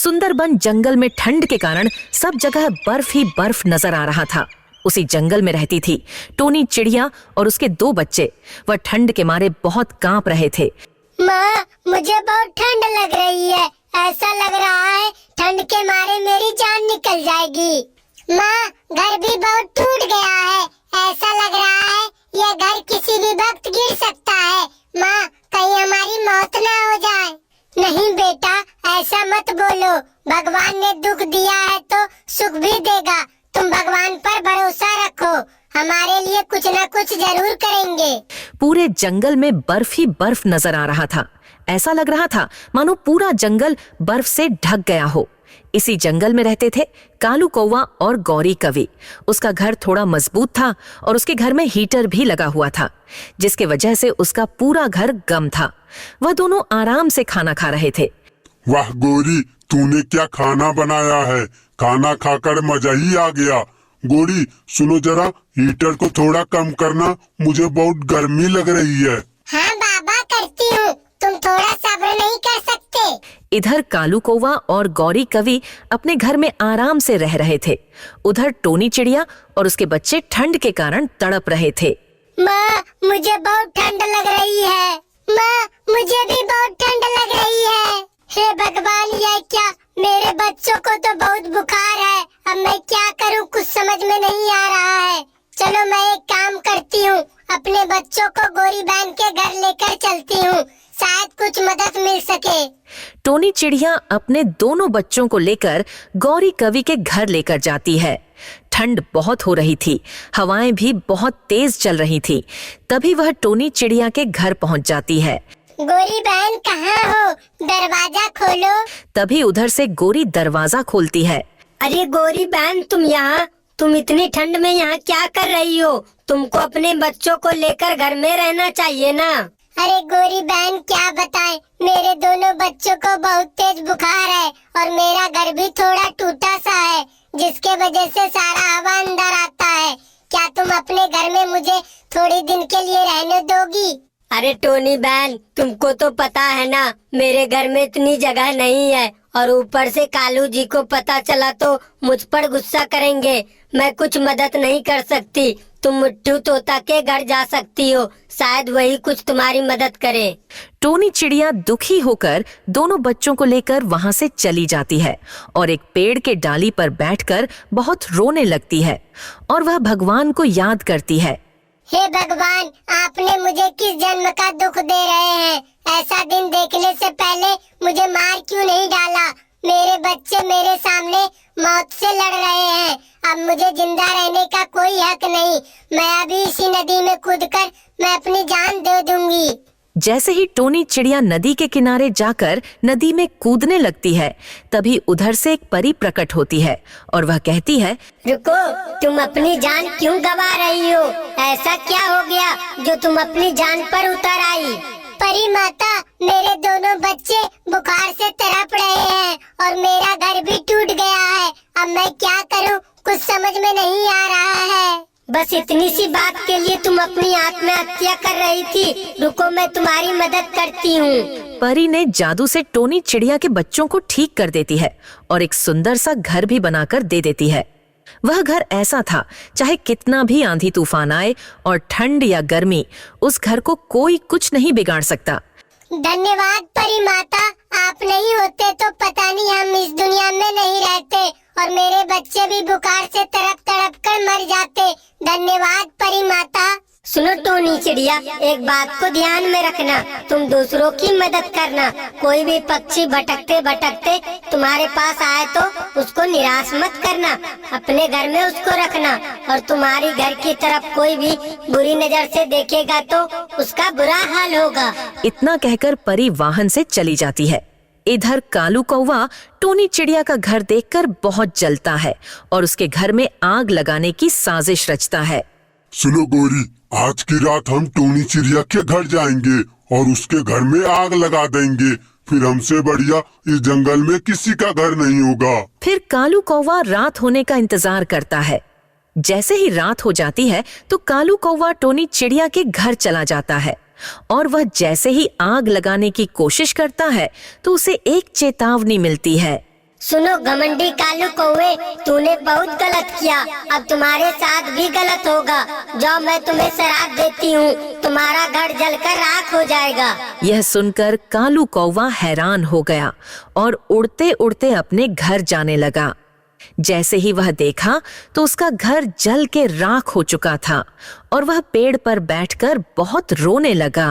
सुंदरबन जंगल में ठंड के कारण सब जगह बर्फ ही बर्फ नजर आ रहा था। उसी जंगल में रहती थी टोनी चिड़िया और उसके 2 बच्चे। वह ठंड के मारे बहुत कांप रहे थे। माँ, मुझे बहुत ठंड लग रही है। ऐसा लग रहा है ठंड के मारे मेरी जान निकल जाएगी। माँ, घर भी बहुत टूट गया है। ऐसा लग रहा है यह घर किसी भी वक्त गिर सकता है। माँ, कहीं हमारी मौत ना हो जाए। नहीं बेटा, ऐसा मत बोलो। भगवान ने दुख दिया है तो सुख भी देगा। तुम भगवान पर भरोसा रखो, हमारे लिए कुछ न कुछ जरूर करेंगे। पूरे जंगल में बर्फ ही बर्फ नजर आ रहा था। ऐसा लग रहा था मानो पूरा जंगल बर्फ से ढक गया हो। इसी जंगल में रहते थे कालू कौवा और गौरी कवि। उसका घर थोड़ा मजबूत था और उसके घर में हीटर भी लगा हुआ था, जिसके वजह से उसका पूरा घर गम था। वह दोनों आराम से खाना खा रहे थे। वाह गौरी, तूने क्या खाना बनाया है। खाना खाकर मजा ही आ गया। गौरी सुनो जरा, हीटर को थोड़ा कम करना, मुझे बहुत गर्मी लग रही है। हाँ बाबा, करती हूँ। तुम थोड़ा सब्र नहीं कर सकते? इधर कालू कौवा और गौरी कवि अपने घर में आराम से रह रहे थे। उधर टोनी चिड़िया और उसके बच्चे ठंड के कारण तड़प रहे थे। माँ, मुझे बहुत ठंड लग रही है। माँ, मुझे भी बहुत ठंड लग रही है। हे भगवान, यह क्या? मेरे बच्चों को तो बहुत बुखार है। अब मैं क्या करूँ, कुछ समझ में नहीं आ रहा है। चलो मैं एक काम करती हूँ, अपने बच्चों को गौरी बहन के घर लेकर चलती हूँ, शायद कुछ मदद मिल सके। टोनी चिड़िया अपने दोनों बच्चों को लेकर गौरी कवि के घर लेकर जाती है। ठंड बहुत हो रही थी, हवाएं भी बहुत तेज चल रही थी। तभी वह टोनी चिड़िया के घर पहुंच जाती है। गौरी बहन कहाँ हो? दरवाजा खोलो। तभी उधर से गौरी दरवाजा खोलती है। अरे गौरी बहन, तुम यहाँ? तुम इतनी ठंड में यहाँ क्या कर रही हो? तुमको अपने बच्चों को लेकर घर में रहना चाहिए ना। अरे गौरी बहन, क्या बताएं, मेरे दोनों बच्चों को बहुत तेज बुखार है और मेरा घर भी थोड़ा टूटा सा है, जिसके वजह से सारा हवा अंदर आता है। क्या तुम अपने घर में मुझे थोड़ी दिन के लिए रहने दोगी? अरे टोनी बहन, तुमको तो पता है ना, मेरे घर में इतनी जगह नहीं है और ऊपर से कालू जी को पता चला तो मुझ पर गुस्सा करेंगे। मैं कुछ मदद नहीं कर सकती। तुम मुट्ठू तोता के घर जा सकती हो, शायद वही कुछ तुम्हारी मदद करे। टोनी चिड़िया दुखी होकर दोनों बच्चों को लेकर वहां से चली जाती है और एक पेड़ के डाली पर बैठकर बहुत रोने लगती है और वह भगवान को याद करती है। हे भगवान, आपने मुझे किस जन्म का दुख दे रहे हैं? ऐसा दिन देखने से पहले मुझे मार क्यों नहीं डाला? मेरे बच्चे मेरे सामने मौत से लड़ रहे हैं। अब मुझे जिंदा रहने का कोई हक नहीं। मैं अभी इसी नदी में कूदकर मैं अपनी जान दे दूंगी। जैसे ही टोनी चिड़िया नदी के किनारे जाकर नदी में कूदने लगती है, तभी उधर से एक परी प्रकट होती है और वह कहती है, रुको, तुम अपनी जान क्यों गवा रही हो? ऐसा क्या हो गया जो तुम अपनी जान पर उतर आई? परी माता, मेरे दोनों बच्चे बुखार से तड़प रहे हैं और मेरा घर भी टूट गया है। अब मैं क्या करूं, कुछ समझ में नहीं आ रहा है। बस इतनी सी बात के लिए तुम अपनी आत्महत्या कर रही थी? रुको, मैं तुम्हारी मदद करती हूँ। परी ने जादू से टोनी चिड़िया के बच्चों को ठीक कर देती है और एक सुंदर सा घर भी बनाकर दे देती है। वह घर ऐसा था, चाहे कितना भी आंधी तूफान आए और ठंड या गर्मी, उस घर को कोई कुछ नहीं बिगाड़ सकता। धन्यवाद परी माता, आप नहीं होते तो पता नहीं हम इस दुनिया में नहीं रहते और मेरे बच्चे भी बुखार से तड़प तड़प कर मर जाते। धन्यवाद परी माता। सुनो टोनी चिड़िया, एक बात को ध्यान में रखना, तुम दूसरों की मदद करना। कोई भी पक्षी भटकते भटकते तुम्हारे पास आए तो उसको निराश मत करना, अपने घर में उसको रखना और तुम्हारी घर की तरफ कोई भी बुरी नजर से देखेगा तो उसका बुरा हाल होगा। इतना कहकर परी वाहन से चली जाती है। इधर कालू कौवा टोनी चिड़िया का घर देखकर बहुत जलता है और उसके घर में आग लगाने की साजिश रचता है। सुनो गौरी, आज की रात हम टोनी चिड़िया के घर जाएंगे और उसके घर में आग लगा देंगे। फिर हमसे बढ़िया इस जंगल में किसी का घर नहीं होगा। फिर कालू कौवा रात होने का इंतजार करता है। जैसे ही रात हो जाती है तो कालू कौवा टोनी चिड़िया के घर चला जाता है और वह जैसे ही आग लगाने की कोशिश करता है तो उसे एक चेतावनी मिलती है। सुनो घमंडी कालू कौवे, तूने बहुत गलत किया, अब तुम्हारे साथ भी गलत होगा। जाओ, मैं तुम्हें श्राप देती हूँ, तुम्हारा घर जलकर राख हो जाएगा। यह सुनकर कालू कौवा हैरान हो गया और उड़ते उड़ते अपने घर जाने लगा। जैसे ही वह देखा तो उसका घर जल के राख हो चुका था और वह पेड़ पर बैठकर बहुत रोने लगा।